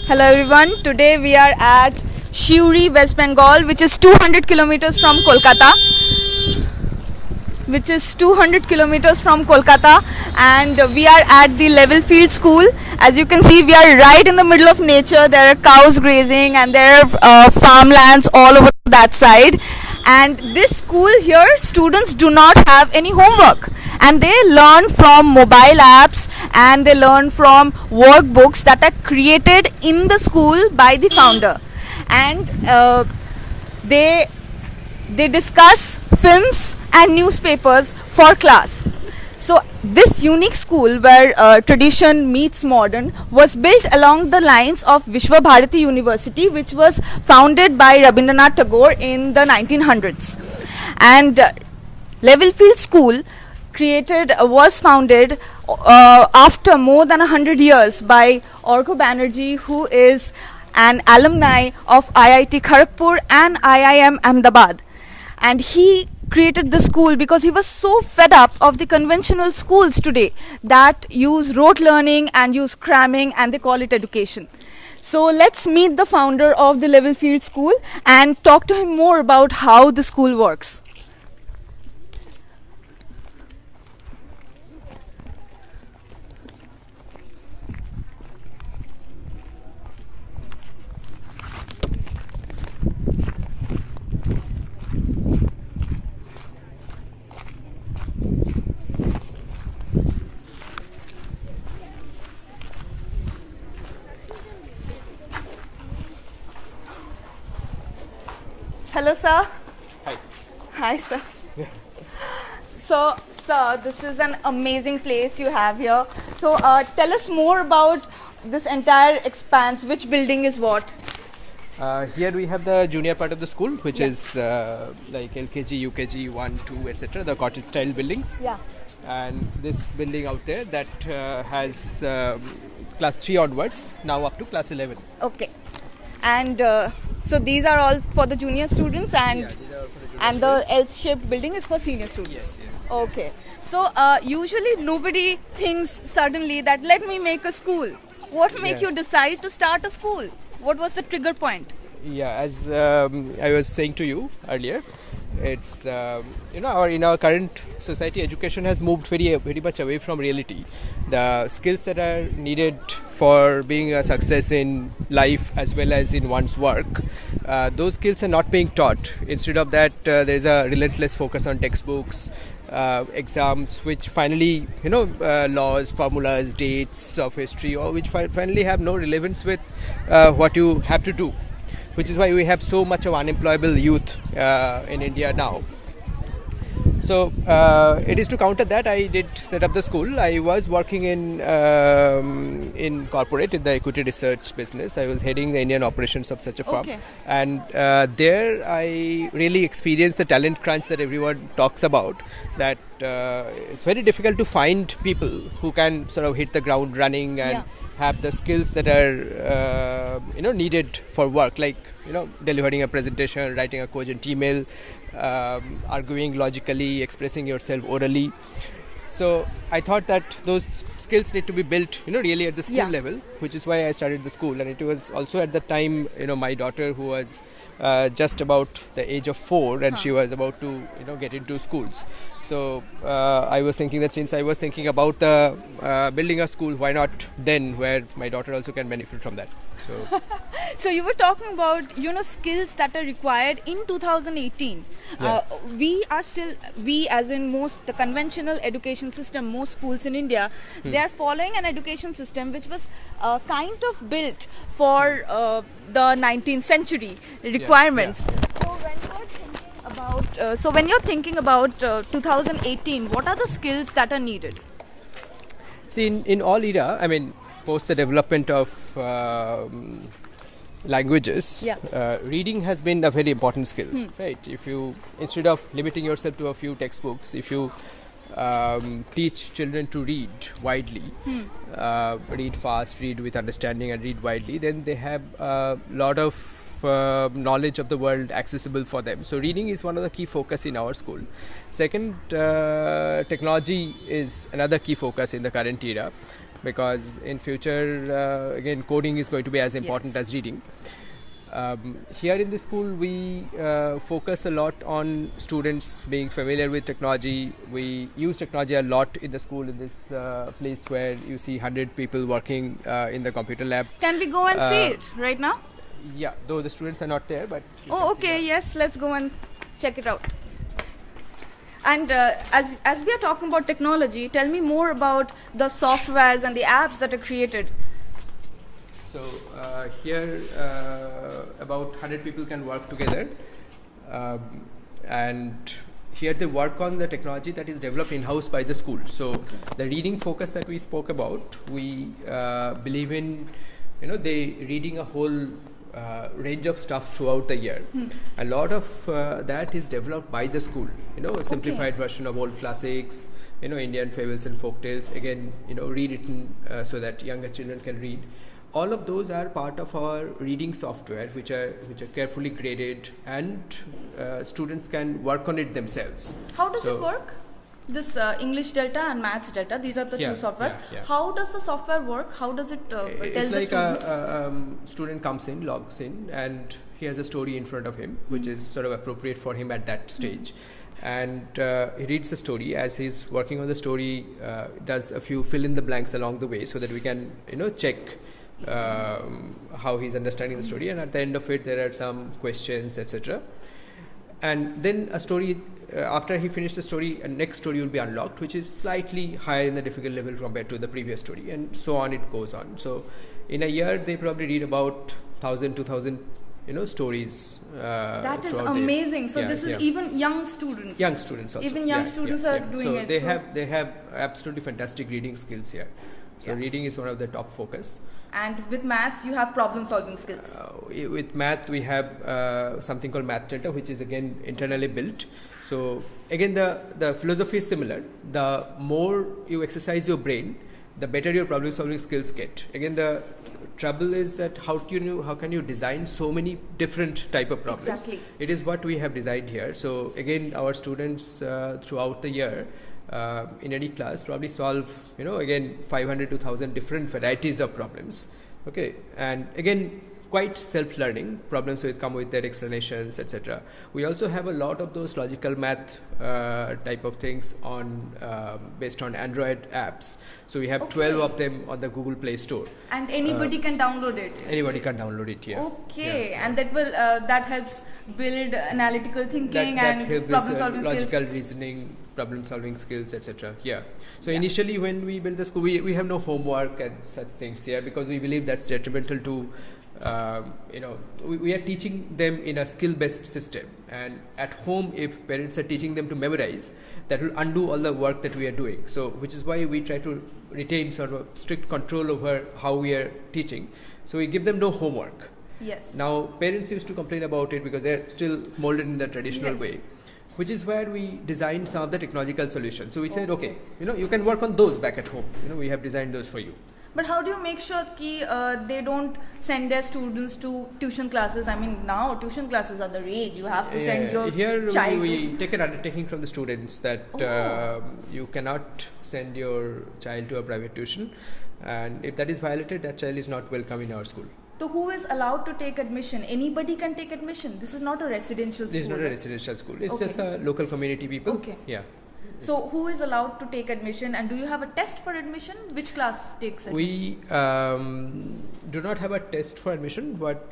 Hello everyone, today we are at Shiuri, West Bengal, which is 200 kilometers from Kolkata. And we are at the Levelfield School. As you can see, we are right in the middle of nature. There are cows grazing and there are farmlands all over that side. And this school here, students do not have any homework. And they learn from mobile apps and they learn from workbooks that are created in the school by the founder. And they discuss films and newspapers for class. So this unique school where tradition meets modern was built along the lines of Vishwa Bharati University, which was founded by Rabindranath Tagore in the 1900s. And Levelfield School was founded after more than 100 years by Orko Banerjee, who is an alumni of IIT Kharagpur and IIM Ahmedabad. And he created the school because he was so fed up of the conventional schools today that use rote learning and use cramming and they call it education. So let's meet the founder of the Levelfield School and talk to him more about how the school works. Hello, sir. Hi. Hi, sir. So, sir, this is an amazing place you have here. So, tell us more about this entire expanse. Which building is what? Here we have the junior part of the school, which is like LKG, UKG, 1, 2, etc. The cottage style buildings. Yeah. And this building out there that has class 3 onwards, now up to class 11. Okay. And so these are all for the junior students, and the L-shaped building is for senior students. Yes. Okay. Yes. So usually nobody thinks suddenly that let me make a school. What made you decide to start a school? What was the trigger point? Yeah, as I was saying to you earlier, it's in our current society, education has moved very much away from reality. The skills that are needed for being a success in life as well as in one's work, those skills are not being taught. Instead of that, there is a relentless focus on textbooks, exams, which finally, laws, formulas, dates of history, or which finally have no relevance with what you have to do. Which is why we have so much of unemployable youth in India now. So it is to counter that I did set up the school. I was working in corporate in the equity research business. I was heading the Indian operations of such a firm. Okay. And there I really experienced the talent crunch that everyone talks about. That it's very difficult to find people who can sort of hit the ground running and have the skills that are needed for work, like delivering a presentation, writing a cogent email, arguing logically, expressing yourself orally. So I thought that those skills need to be built really at the school level, which is why I started the school. And it was also at the time my daughter, who was just about the age of 4, and she was about to get into schools. So I was thinking that since I was thinking about building a school, why not then, where my daughter also can benefit from that. So you were talking about skills that are required in 2018. We as in the conventional education system, most schools in India, they are following an education system which was kind of built for the 19th century requirements. So when you're thinking about 2018, what are the skills that are needed? See, in all era, I mean, post the development of languages, reading has been a very important skill, right? If you, instead of limiting yourself to a few textbooks, if you teach children to read widely, read fast, read with understanding, and read widely, then they have a lot of knowledge of the world accessible for them. So reading is one of the key focus in our school. Second, technology is another key focus in the current era. because in future, again, coding is going to be as important Yes. as reading. Here in the school, we focus a lot on students being familiar with technology. We use technology a lot in the school, in this place where you see 100 people working in the computer lab. Can we go and see it right now? Yeah, though the students are not there, but you Oh, can see okay. that. Yes, let's go and check it out. And as we are talking about technology, tell me more about the softwares and the apps that are created. So here about 100 people can work together, and here they work on the technology that is developed in-house by the school. So the reading focus that we spoke about, we believe in, they reading a whole range of stuff throughout the year. A lot of that is developed by the school, a simplified version of old classics, Indian fables and folktales, again, rewritten so that younger children can read. All of those are part of our reading software, which are carefully graded, and students can work on it themselves. How does it work? This English Delta and Maths Delta, these are the two softwares. Yeah. How does the software work? How does it tell It's the like students? a student comes in, logs in, and he has a story in front of him, which is sort of appropriate for him at that stage. And he reads the story. As he's working on the story, does a few fill in the blanks along the way, so that we can check how he's understanding the story, and at the end of it there are some questions, etc. And then a story, after he finished the story, a next story will be unlocked, which is slightly higher in the difficult level compared to the previous story, and so on it goes on. So in a year they probably read about 1,000, 2,000 stories. That is throughout the year. amazing. So this is even young students. Young students also. Even young students are doing so it. They have absolutely fantastic reading skills here. So reading is one of the top focus. And with maths, you have problem-solving skills. With math, we have something called Math Delta, which is again internally built. So again, the philosophy is similar. The more you exercise your brain, the better your problem-solving skills get. Again, the trouble is that how can you design so many different type of problems? Exactly. It is what we have designed here. So again, our students throughout the year, in any class, probably solve again 500 to 1,000 different varieties of problems. Okay, and again, quite self-learning problems come with their explanations, etc. We also have a lot of those logical math type of things on based on Android apps. So we have 12 of them on the Google Play Store. And anybody can download it. Anybody can download it here. Okay, and that will that helps build analytical thinking that and helps problem-solving logical skills. reasoning, problem-solving skills, etc. So initially, when we built the school, we have no homework and such things here, because we believe that's detrimental to. We are teaching them in a skill-based system, and at home, if parents are teaching them to memorize, that will undo all the work that we are doing. So, which is why we try to retain sort of strict control over how we are teaching. So we give them no homework. Yes. Now, parents used to complain about it because they're still molded in the traditional way, which is where we designed some of the technological solutions. So we said, okay, you can work on those back at home. We have designed those for you. But how do you make sure that they don't send their students to tuition classes? I mean, now tuition classes are the rage. You have to send your Here child. we take an undertaking from the students that you cannot send your child to a private tuition, and if that is violated, that child is not welcome in our school. So who is allowed to take admission? Anybody can take admission. This is not a residential school. This is not a residential school. It's just the local community people. Okay. Yeah. So who is allowed to take admission, and do you have a test for admission? Which class takes admission? We do not have a test for admission, but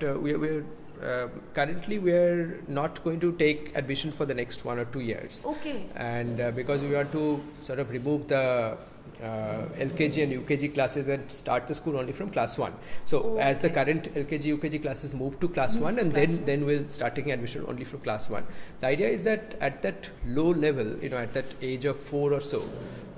currently we are not going to take admission for the next 1 or 2 years. Okay. And because we want to sort of remove the LKG and UKG classes and start the school only from class 1. So as the current LKG, UKG classes move to class 1, and then we'll start taking admission only from class 1. The idea is that at that low level, at that age of 4 or so,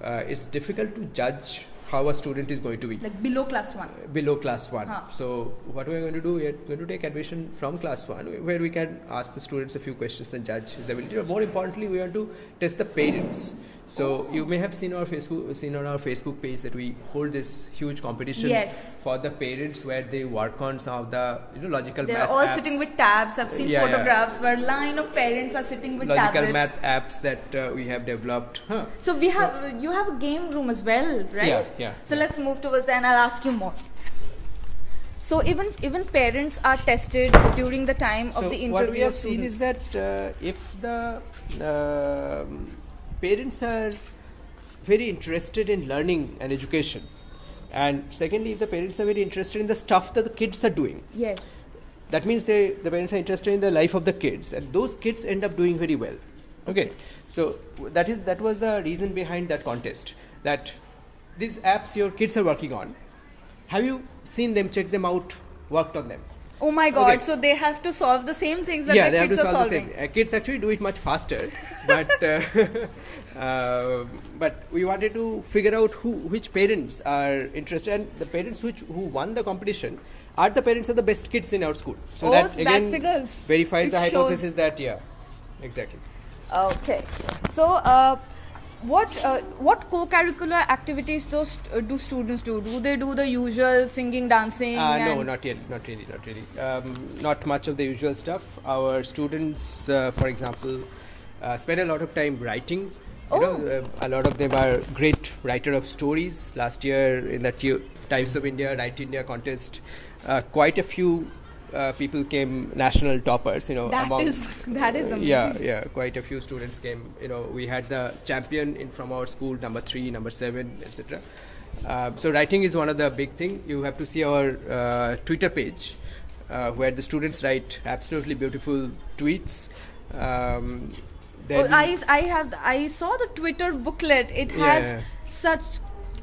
it's difficult to judge how a student is going to be. Like below class 1. Below class 1. So what we're going to do, we're going to take admission from class 1, where we can ask the students a few questions and judge his ability. But more importantly, we want to test the parents. So you may have seen on our Facebook page that we hold this huge competition Yes. for the parents where they work on some of the logical They're math all apps. sitting with tabs. I've seen photographs where line of parents are sitting with Logical tablets. math apps that we have developed. So you have a game room as well, right? Yeah. So let's move towards that and I'll ask you more. So even parents are tested during the time of the interview. What we have of seen students. is that if the parents are very interested in learning and education, and secondly, if the parents are very interested in the stuff that the kids are doing, Yes. that means the parents are interested in the life of the kids, and those kids end up doing very well. Okay, so that was the reason behind that contest. That these apps your kids are working on, have you seen them, check them out, worked on them? Oh my God! Okay. So they have to solve the same things that Yeah, the they have kids to are solve solving. the same. Kids actually do it much faster, but but we wanted to figure out which parents are interested, and the parents who won the competition are the parents of the best kids in our school. So that again figures. verifies It the shows. hypothesis that exactly. Okay. So what co-curricular activities do students do? Do they do the usual singing, dancing? No, not really. Not much of the usual stuff. Our students, for example, spend a lot of time writing. A lot of them are great writer of stories. Last year in the Times of India, Write India contest, quite a few people came national toppers. That is amazing. Yeah, quite a few students came. We had the champion from our school, number 3, number 7, etc. So writing is one of the big thing. You have to see our Twitter page where the students write absolutely beautiful tweets. I saw the Twitter booklet. It has such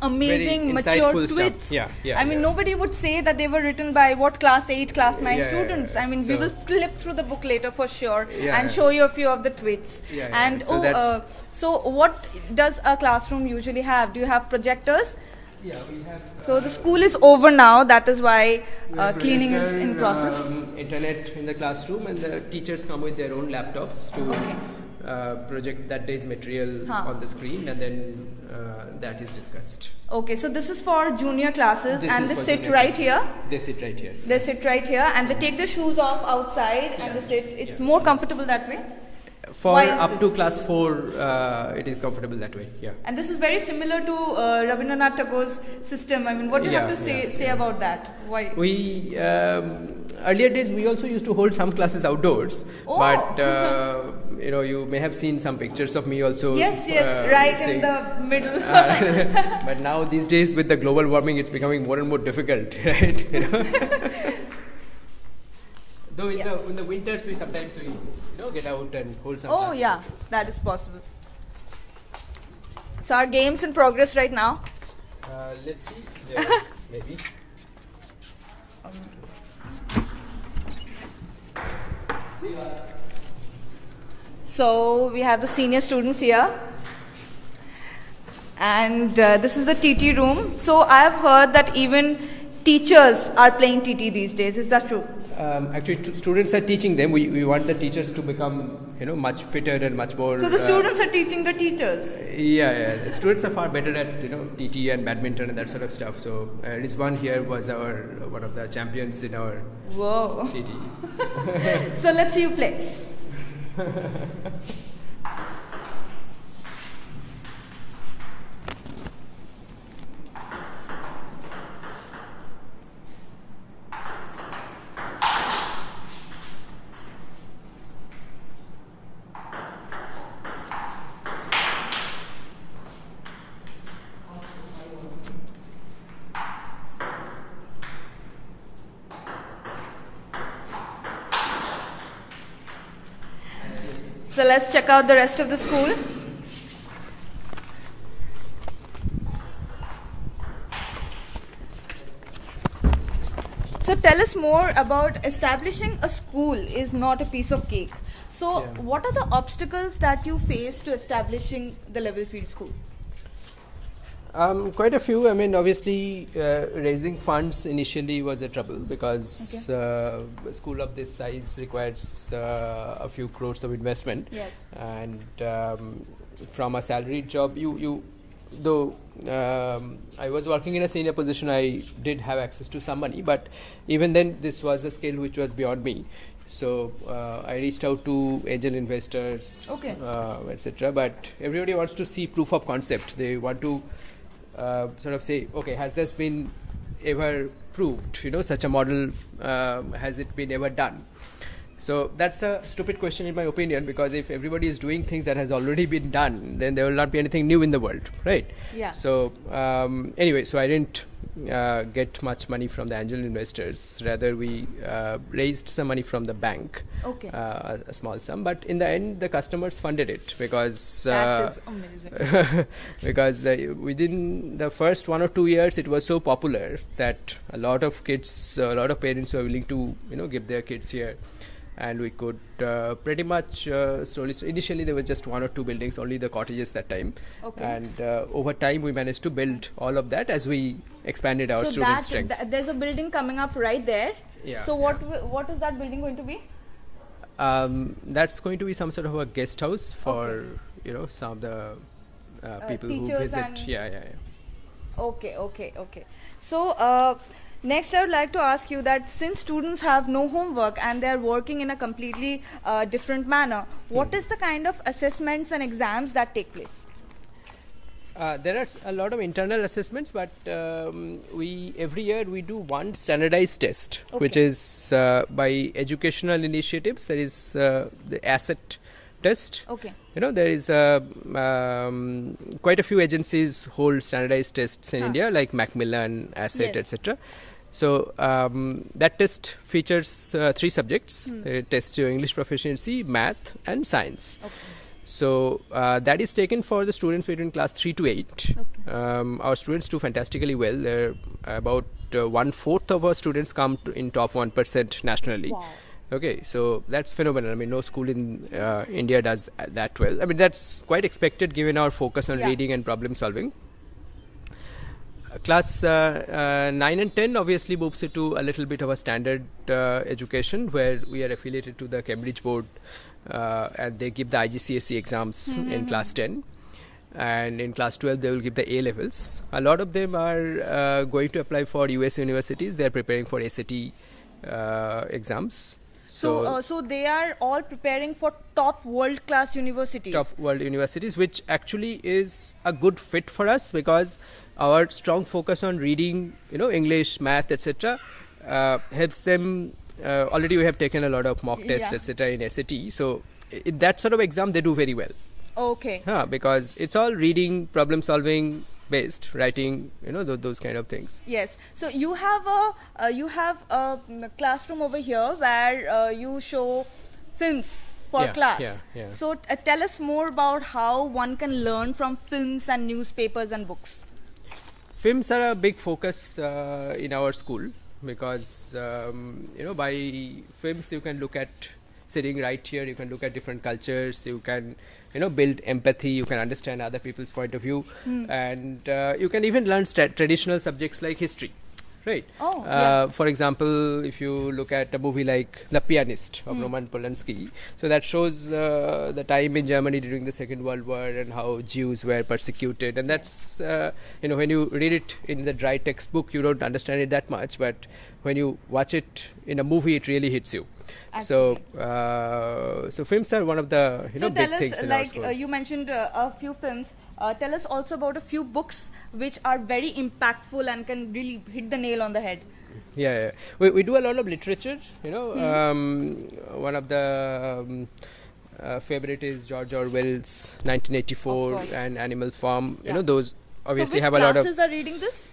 amazing, very mature insightful tweets. stuff. Yeah. I mean, nobody would say that they were written by class 8, class 9 Yeah, students. I mean, we So- will flip through the book later for sure Yeah, and yeah. show you a few of the tweets. Yeah. And So that's- so what does a classroom usually have? Do you have projectors? Yeah, we have. So the school is over now. That is why We have cleaning is projector, in process. Internet in the classroom, and the teachers come with their own laptops to project that day's material on the screen, and then that is discussed. Okay, so this is for junior classes, This and is they for sit junior right classes. here. They sit right here. They sit right here, and they take their shoes off outside, and they sit. It's more comfortable that way. For Why is up this? to class 4, it is comfortable that way. Yeah. And this is very similar to Rabindranath Tagore's system. I mean, what do you have to say about that? Why? We earlier days we also used to hold some classes outdoors, Oh. but you may have seen some pictures of me also. Yes, right sing. in the middle. But now these days with the global warming, it's becoming more and more difficult, right? Though in the winters we sometimes get out and hold some. Oh classes yeah, outdoors. that is possible. So our game's in progress right now. Let's see. Maybe. So we have the senior students here. And this is the TT room. So I have heard that even teachers are playing TT these days. Is that true? Actually, students are teaching them. We want the teachers to become, much fitter and much more. So the students are teaching the teachers. Yeah. The students are far better at TT and badminton and that sort of stuff. So Rizwan here was one of the champions in our Whoa. TT. So let's see you play. So let's check out the rest of the school. So tell us more about establishing a school is not a piece of cake. So what are the obstacles that you face to establishing the Levelfield School? Quite a few. I mean, obviously, raising funds initially was a trouble because a school of this size requires a few crores of investment. Yes. And from a salaried job, though I was working in a senior position, I did have access to some money, but even then this was a skill which was beyond me. So I reached out to angel investors, Okay. etc. But everybody wants to see proof of concept. They want to sort of say, okay, has this been ever proved? Such a model, has it been ever done? So that's a stupid question in my opinion, because if everybody is doing things that has already been done, then there will not be anything new in the world, right? Yeah. So anyway, so I didn't get much money from the angel investors. Rather, we raised some money from the bank, Okay. a small sum. But in the end, the customers funded it because That is amazing. because within the first 1 or 2 years, it was so popular that a lot of kids, a lot of parents were willing to give their kids here. And we could pretty much slowly. So initially, there were just 1 or 2 buildings, only the cottages that time. Okay. And over time, we managed to build all of that as we expanded our So student strength. there's a building coming up right there. Yeah, So what is that building going to be? That's going to be some sort of a guest house for some of the people who teachers visit. and- Yeah. Okay. So next I would like to ask you that since students have no homework and they are working in a completely different manner, what is the kind of assessments and exams that take place? There are a lot of internal assessments, but every year we do one standardized test, which Okay. is by educational initiatives. There is the asset test. Okay. There is quite a few agencies hold standardized tests in India, like Macmillan, Asset, Yes. etc. So that test features 3 subjects. It tests your English proficiency, math, and science. Okay. So that is taken for the students between class 3 to 8. Okay. Our students do fantastically well. They're about 1/4 of our students come in top 1% nationally. Wow. Okay, so that's phenomenal. I mean, no school in India does that well. I mean, that's quite expected given our focus on Yeah. reading and problem solving. Class 9 and 10 obviously moves into a little bit of a standard education, where we are affiliated to the Cambridge board, and they give the IGCSE exams in class 10, and in class 12 they will give the A levels. A lot of them are going to apply for US universities. They are preparing for SAT exams. So they are all preparing for top world class universities. Top world universities, which actually is a good fit for us, because our strong focus on reading, English, math, etc., helps them. Already we have taken a lot of mock tests, Yeah. etc., in SAT. So in that sort of exam, they do very well. Okay. Because it's all reading, problem solving based, writing, those kind of things. Yes. So you have a classroom over here where you show films for Yeah, class. yeah. So tell us more about how one can learn from films and newspapers and books. Films are a big focus in our school, because by films you can look at, sitting right here, you can look at different cultures, you can build empathy, you can understand other people's point of view, and you can even learn traditional subjects like history, right? Yeah. For example, if you look at a movie like The Pianist of Roman Polanski, so that shows the time in Germany during the Second World War and how Jews were persecuted, and that's when you read it in the dry textbook, you don't understand it that much, but when you watch it in a movie, it really hits you. So films are one of the So big tell things us, in our like school. you mentioned a few films. Tell us also about a few books which are very impactful and can really hit the nail on the head. Yeah. We do a lot of literature. One of the favorite is George Orwell's 1984 and Animal Farm. Yeah. Those obviously so have which a lot of. classes are reading this?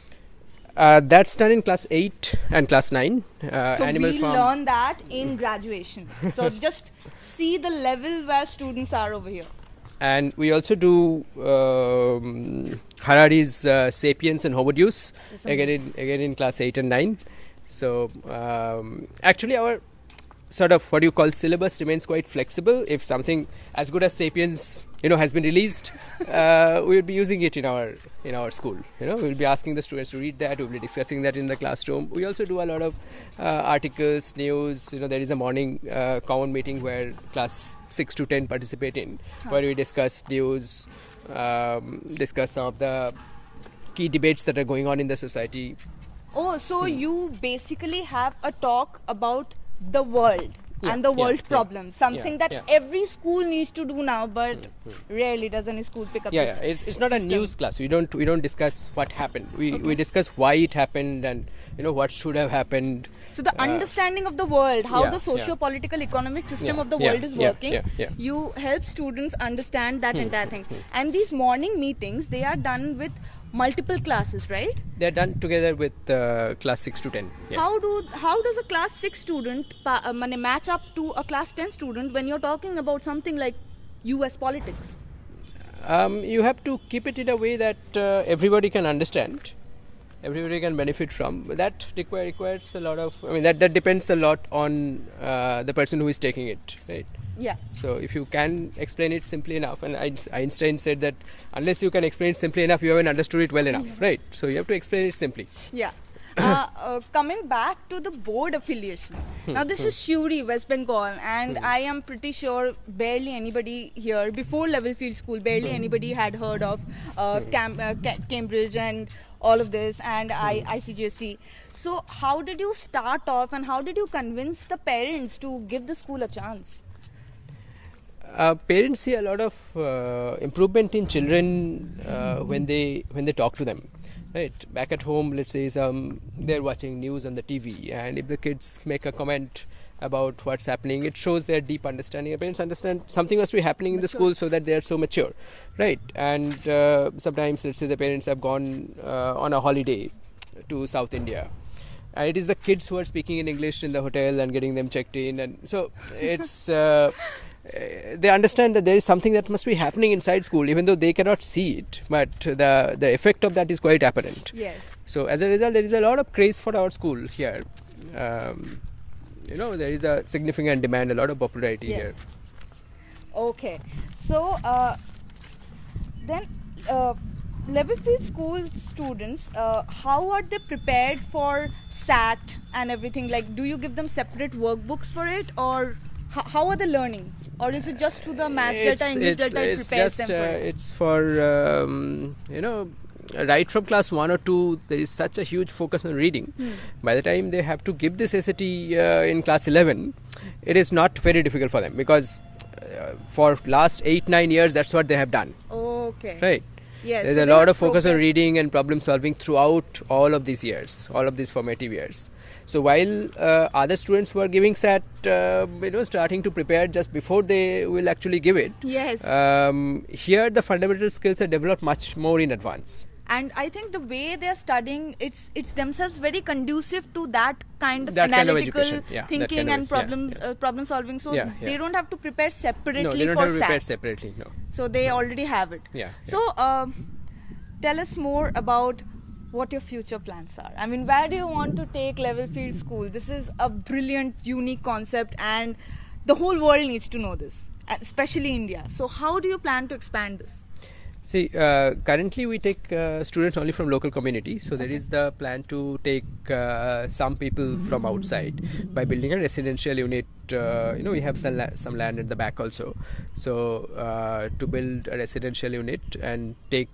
That's done in class 8 and class 9. So Animal we Farm. learn that in graduation. So just see the level where students are over here. And we also do Harari's Sapiens and Homo Deus, again in class 8 and 9. So actually our sort of what you call syllabus remains quite flexible. If something as good as Sapiens, has been released, we will be using it in our school. We'll be asking the students to read that. We'll be discussing that in the classroom. We also do a lot of articles, news. There is a morning common meeting where class 6 to 10 participate in, where we discuss news, discuss some of the key debates that are going on in the society. Oh, so you basically have a talk about the world and the world problems, something that every school needs to do now, but rarely does any school pick up this It's not a news class. We don't discuss what happened. We discuss why it happened and what should have happened. So the understanding of the world, how the socio-political economic system of the world is working, you help students understand that entire thing. And these morning meetings, they are done with multiple classes, right? They're done together with class 6 to 10. How does a class 6 student match up to a class 10 student when you're talking about something like US politics? You have to keep it in a way that everybody can understand, everybody can benefit from. That requires a lot of, that depends a lot on the person who is taking it, right? Yeah. So if you can explain it simply enough, and Einstein said that unless you can explain it simply enough, you haven't understood it well enough, right? So you have to explain it simply. Yeah. Coming back to the board affiliation. Now this is Shuri, West Bengal, and I am pretty sure barely anybody here, before Levelfield School, barely anybody had heard of Cambridge and all of this, and ICJC. So how did you start off, and how did you convince the parents to give the school a chance? Parents see a lot of improvement in children when they talk to them. Right, back at home, let's say they're watching news on the TV, and if the kids make a comment about what's happening, it shows their deep understanding. Parents understand something must be happening in the school, so that they are so mature, right? And sometimes, let's say the parents have gone on a holiday to South India, and it is the kids who are speaking in English in the hotel and getting them checked in, and so it's they understand that there is something that must be happening inside school, even though they cannot see it, but the effect of that is quite apparent. Yes. So as a result, there is a lot of craze for our school here. There is a significant demand, a lot of popularity here. Okay. So then Levelfield School students, how are they prepared for SAT and everything? Like, do you give them separate workbooks for it, or how are they learning? Or is it just through the maths data, English data, it prepares them for it? It's for, right from class 1 or 2, there is such a huge focus on reading. By the time they have to give this SAT in class 11, it is not very difficult for them, because for last 8-9 years, that's what they have done. Okay. Right. Yes. There's a lot of focus on reading and problem solving throughout all of these years, all of these formative years. So while other students were giving SAT, starting to prepare just before they will actually give it. Yes. Here the fundamental skills are developed much more in advance. And I think the way they are studying, it's themselves very conducive to that kind of that analytical kind of thinking and problem solving. So they don't have to prepare separately no, they don't for have to prepare SAT. separately. No. So they already have it. Yeah. So tell us more about what your future plans are. I mean, where do you want to take Levelfield School? This is a brilliant, unique concept, and the whole world needs to know this, especially India. So how do you plan to expand this? See, currently we take students only from local community. So there is the plan to take some people from outside by building a residential unit. We have some land at the back also. So to build a residential unit and take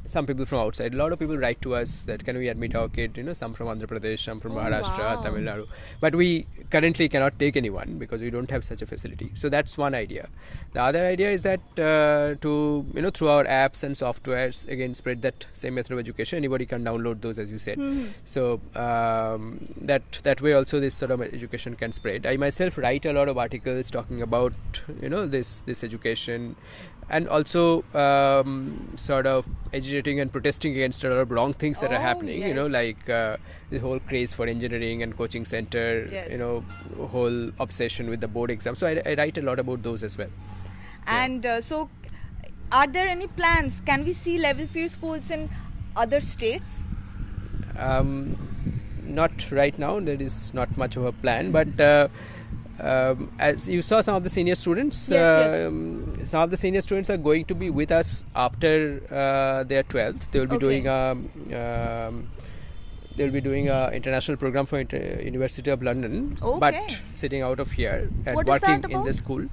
some people from outside. A lot of people write to us that can we admit our kid, some from Andhra Pradesh, some from Maharashtra, Tamil Nadu. But we currently cannot take anyone because we don't have such a facility. So that's one idea. The other idea is that to, through our apps and softwares, again, spread that same method of education. Anybody can download those, as you said. So that way also this sort of education can spread. I myself write a lot of articles talking about, this education, and also sort of agitating and protesting against a lot of wrong things that are happening, like the whole craze for engineering and coaching center, whole obsession with the board exam. So I write a lot about those as well. And so are there any plans? Can we see Levelfield schools in other states? Not right now. There is not much of a plan, but as you saw, some of the senior students, Yes, some of the senior students are going to be with us after their 12th. They will be Okay. doing they will be doing a international program for University of London, Okay. but sitting out of here and What is working that in the about? school.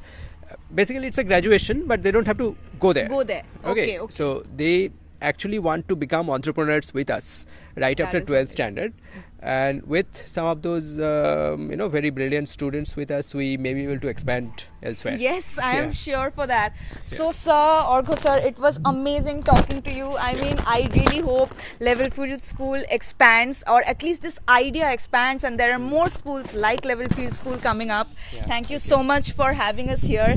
Basically, it's a graduation, but they don't have to go there. Go there. Okay, okay. So they actually want to become entrepreneurs with us right That after is 12th amazing. standard, and with some of those very brilliant students with us, we may be able to expand elsewhere. Yes, I am Yeah. sure for that. So, sir, Orgo sir, it was amazing talking to you. I mean, I really hope Levelfield School expands, or at least this idea expands, and there are more schools like Levelfield School coming up. Thank you so much for having us here.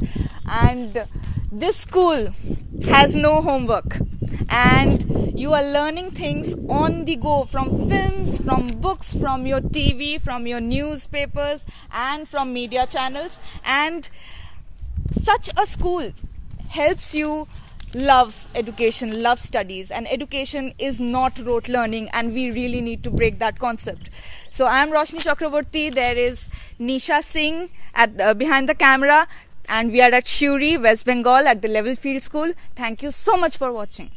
And this school has no homework, and you are learning things on the go from films, from books, from your TV, from your newspapers, and from media channels. And such a school helps you love education, love studies, and education is not rote learning, and we really need to break that concept. So I am Roshni Chakraborty. There is Nisha Singh at behind the camera, and we are at Shuri, West Bengal, at the Levelfield School. Thank you so much for watching.